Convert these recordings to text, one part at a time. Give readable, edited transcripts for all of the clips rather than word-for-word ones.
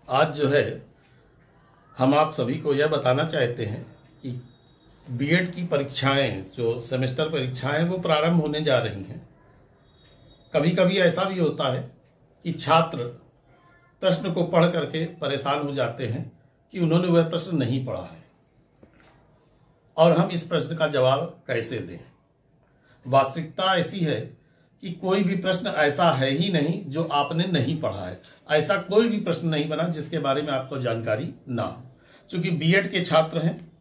आज जो है हम आप सभी को यह बताना चाहते हैं कि बीएड की परीक्षाएं, जो सेमेस्टर परीक्षाएं, वो प्रारंभ होने जा रही हैं। कभी कभी ऐसा भी होता है कि छात्र प्रश्न को पढ़ करके परेशान हो जाते हैं कि उन्होंने वह प्रश्न नहीं पढ़ा है और हम इस प्रश्न का जवाब कैसे दें। वास्तविकता ऐसी है कि कोई भी प्रश्न ऐसा है ही नहीं जो आपने नहीं पढ़ा है। ऐसा कोई भी प्रश्न नहीं बना जिसके बारे में आपको जानकारी ना हो। चूंकि बीएड के छात्र हैं,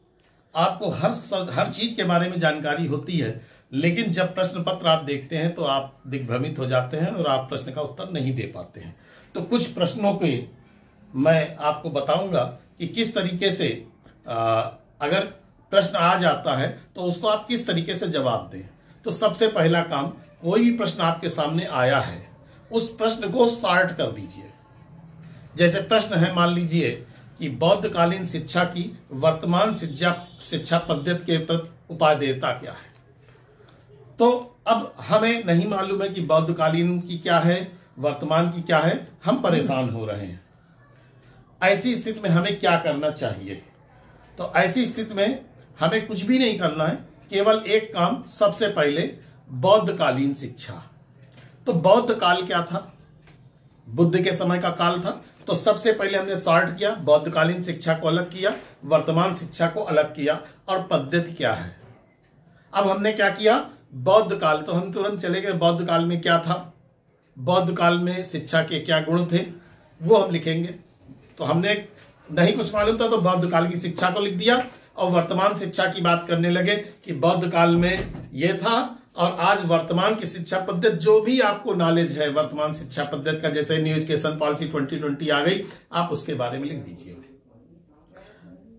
आपको हर चीज के बारे में जानकारी होती है, लेकिन जब प्रश्न पत्र आप देखते हैं तो आप दिग्भ्रमित हो जाते हैं और आप प्रश्न का उत्तर नहीं दे पाते हैं। तो कुछ प्रश्नों के मैं आपको बताऊंगा कि किस तरीके से अगर प्रश्न आ जाता है तो उसको आप किस तरीके से जवाब दें। तो सबसे पहला काम, कोई भी प्रश्न आपके सामने आया है उस प्रश्न को सॉर्ट कर दीजिए। जैसे प्रश्न है, मान लीजिए कि बौद्धकालीन शिक्षा की वर्तमान शिक्षा पद्धति के प्रति उपादेयता क्या है। तो अब हमें नहीं मालूम है कि बौद्धकालीन की क्या है, वर्तमान की क्या है, हम परेशान हो रहे हैं। ऐसी स्थिति में हमें क्या करना चाहिए? तो ऐसी स्थिति में हमें कुछ भी नहीं करना है, केवल एक काम। सबसे पहले बौद्धकालीन शिक्षा। तो बौद्ध काल क्या था? बुद्ध के समय का काल था। तो सबसे पहले हमने सॉर्ट किया, बौद्धकालीन शिक्षा को अलग किया, वर्तमान शिक्षा को अलग किया, और पद्धति क्या है। अब हमने क्या किया, बौद्ध काल, तो हम तुरंत चले गए बौद्ध काल में क्या था, बौद्ध काल में शिक्षा के क्या गुण थे वो हम लिखेंगे। तो हमने नहीं कुछ मालूम था तो बौद्ध काल की शिक्षा को लिख दिया, और वर्तमान शिक्षा की बात करने लगे कि बौद्ध काल में ये था, और आज वर्तमान की शिक्षा पद्धति, जो भी आपको नॉलेज है वर्तमान शिक्षा पद्धति का, जैसे न्यू एजुकेशन पॉलिसी 2020 आ गई, आप उसके बारे में लिख दीजिए।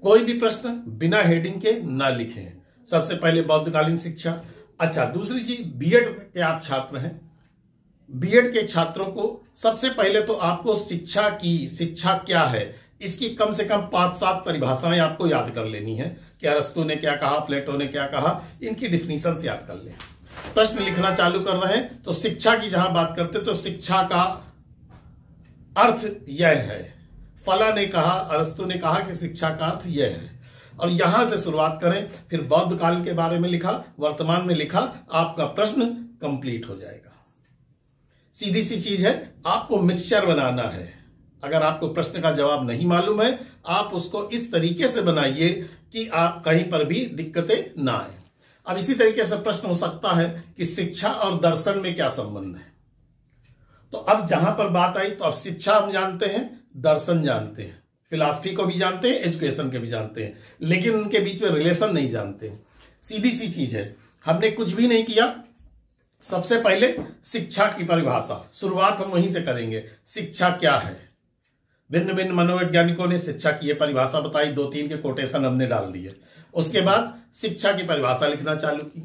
कोई भी प्रश्न बिना हेडिंग के ना लिखें। सबसे पहले बौद्धकालीन शिक्षा। अच्छा, दूसरी चीज, बीएड के आप छात्र हैं, बीएड के छात्रों को सबसे पहले तो आपको शिक्षा क्या है इसकी कम से कम 5-7 परिभाषाएं आपको याद कर लेनी है कि अरस्तु ने क्या कहा, प्लेटो ने क्या कहा, इनकी डिफिनीशन याद कर लें। प्रश्न लिखना चालू कर रहे हैं तो शिक्षा की जहां बात करते तो शिक्षा का अर्थ यह है, फला ने कहा, अरस्तु ने कहा कि शिक्षा का अर्थ यह है, और यहां से शुरुआत करें। फिर बौद्ध काल के बारे में लिखा, वर्तमान में लिखा, आपका प्रश्न कंप्लीट हो जाएगा। सीधी सी चीज है, आपको मिक्सचर बनाना है। अगर आपको प्रश्न का जवाब नहीं मालूम है, आप उसको इस तरीके से बनाइए कि आप कहीं पर भी दिक्कतें ना आए। अब इसी तरीके से प्रश्न हो सकता है कि शिक्षा और दर्शन में क्या संबंध है। तो अब जहां पर बात आई, तो अब शिक्षा हम जानते हैं, दर्शन जानते हैं, फिलॉसफी को भी जानते हैं, एजुकेशन के भी जानते हैं, लेकिन उनके बीच में रिलेशन नहीं जानते। सीधी सी चीज है, हमने कुछ भी नहीं किया। सबसे पहले शिक्षा की परिभाषा, शुरुआत हम वहीं से करेंगे। शिक्षा क्या है? भिन्न भिन्न मनोवैज्ञानिकों ने शिक्षा की यह परिभाषा बताई, 2-3 के कोटेशन हमने डाल दिए। उसके बाद शिक्षा की परिभाषा लिखना चालू की।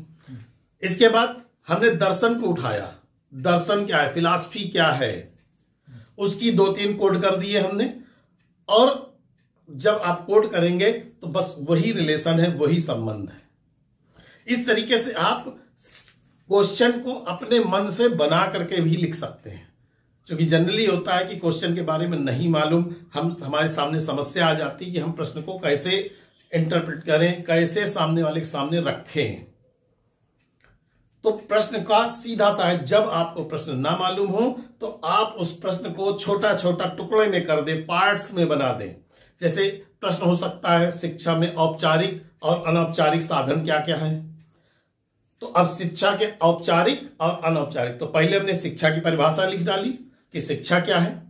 इसके बाद हमने दर्शन को उठाया, दर्शन क्या है, फिलॉसफी क्या है, उसकी 2-3 कोड कर दिए हमने। और जब आप कोड करेंगे तो बस वही रिलेशन है, वही संबंध है। इस तरीके से आप क्वेश्चन को अपने मन से बना करके भी लिख सकते हैं। क्योंकि जनरली होता है कि क्वेश्चन के बारे में नहीं मालूम, हमारे सामने समस्या आ जाती है कि हम प्रश्न को कैसे इंटरप्रेट करें, कैसे सामने वाले के सामने रखें। तो प्रश्न का सीधा सा है, जब आपको प्रश्न ना मालूम हो तो आप उस प्रश्न को छोटा छोटा टुकड़े में कर दें, पार्ट्स में बना दें। जैसे प्रश्न हो सकता है, शिक्षा में औपचारिक और अनौपचारिक साधन क्या क्या है। तो अब शिक्षा के औपचारिक और अनौपचारिक, तो पहले हमने शिक्षा की परिभाषा लिख डाली कि शिक्षा क्या है।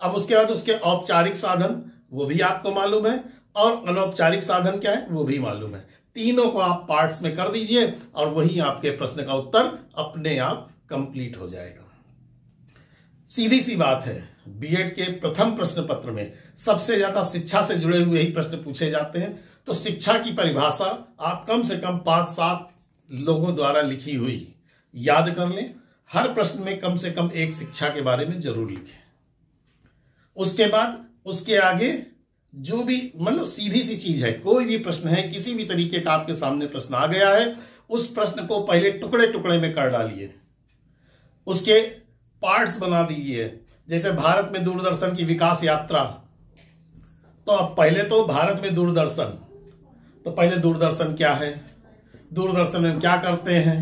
अब उसके बाद उसके औपचारिक साधन वो भी आपको मालूम है, और अनौपचारिक साधन क्या है वो भी मालूम है। तीनों को आप पार्ट्स में कर दीजिए और वही आपके प्रश्न का उत्तर अपने आप कंप्लीट हो जाएगा। सीधी सी बात है, बीएड के प्रथम प्रश्न पत्र में सबसे ज्यादा शिक्षा से जुड़े हुए ही प्रश्न पूछे जाते हैं। तो शिक्षा की परिभाषा आप कम से कम 5-7 लोगों द्वारा लिखी हुई याद कर लें। हर प्रश्न में कम से कम एक शिक्षा के बारे में जरूर लिखें। उसके बाद उसके आगे जो भी, मतलब सीधी सी चीज है, कोई भी प्रश्न है, किसी भी तरीके का आपके सामने प्रश्न आ गया है, उस प्रश्न को पहले टुकड़े टुकड़े में कर डालिए, उसके पार्ट्स बना दीजिए। जैसे भारत में दूरदर्शन की विकास यात्रा, तो अब पहले तो भारत में दूरदर्शन, तो पहले दूरदर्शन क्या है, दूरदर्शन में क्या करते हैं,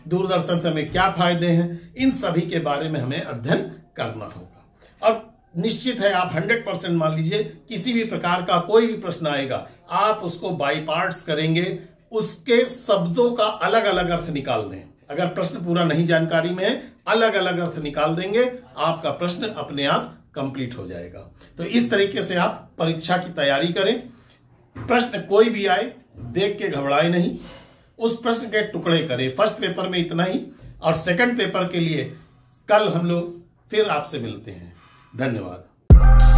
दूरदर्शन से हमें क्या फायदे हैं, इन सभी के बारे में हमें अध्ययन करना होगा। और निश्चित है आप 100% मान लीजिए किसी भी प्रकार का कोई भी प्रश्न आएगा, आप उसको बाई पार्ट्स करेंगे, उसके शब्दों का अलग अलग अर्थ निकाल दें। अगर प्रश्न पूरा नहीं जानकारी में है, अलग अलग अर्थ निकाल देंगे, आपका प्रश्न अपने आप कंप्लीट हो जाएगा। तो इस तरीके से आप परीक्षा की तैयारी करें। प्रश्न कोई भी आए देख के घबराए नहीं, उस प्रश्न के टुकड़े करें। फर्स्ट पेपर में इतना ही, और सेकंड पेपर के लिए कल हम लोग फिर आपसे मिलते हैं। धन्यवाद।